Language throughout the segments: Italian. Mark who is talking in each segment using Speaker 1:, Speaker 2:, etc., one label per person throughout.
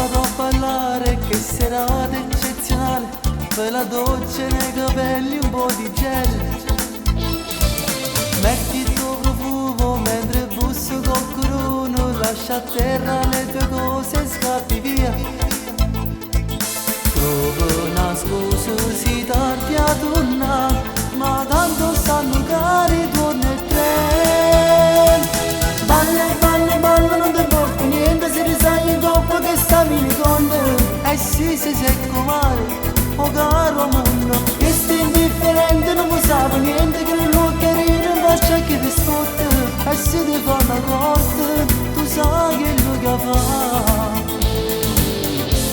Speaker 1: vado a ballare, che serata eccezionale, per la doccia nei capelli un po' di gel. Metti il tuo profumo mentre busso col curuno, lascia a terra le tue cose e scappi via. Trovo una scusa, si tardi a tornare, ma tanto stanno cari, torna il treno. Balla, balla, balla, non ti importa niente, se risai in coppa che stavi con te. Eh sì, se sei male, oh caro mondo, che stai indifferente, non mi sa niente, che non lo carino, faccia che ti sfotte. E se ti fa una corte, tu sai che lo che fa.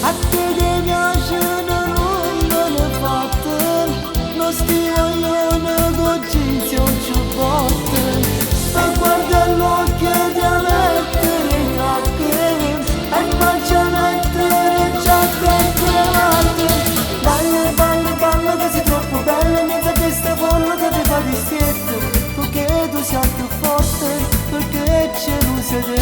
Speaker 1: A te ti piace non ne fatte, non sti vogliono con cinzia o ciubotte. E guarda l'occhio di mettere in cacche, e faccia mettere giacca e cravatte. Balla, balla, balla che sei troppo bella, in mezzo a questa folla che ti fa di stietto. Tu che tu sia più forte, perché c'è l'usa te.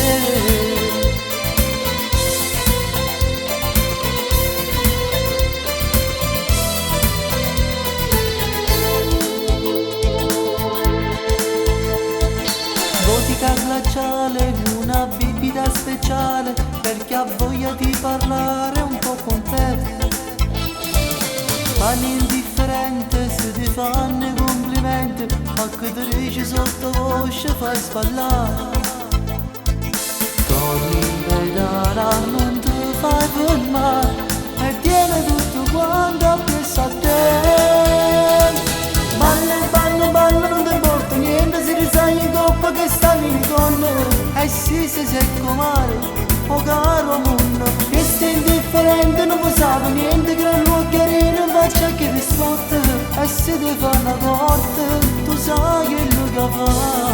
Speaker 1: Vodka glaciale, una bibita speciale, perché ha voglia di parlare un po' con te. Pani indifferente se ti fanno i complimenti, ma che ti dici sottovoce fai sballare. Torni in pedana, non ti fai fermare, e tieni tutto quanto appresso a te. Balla, balla, balla, non ti importa niente, se risai in coppa che stavi con me. Eh sì, se sei male, oh caro mondo, che stai indifferente, non mi sa niente, che non lo carino, faccia che ti sfotte. E se ti fa una corte, tu sai che lo che fa.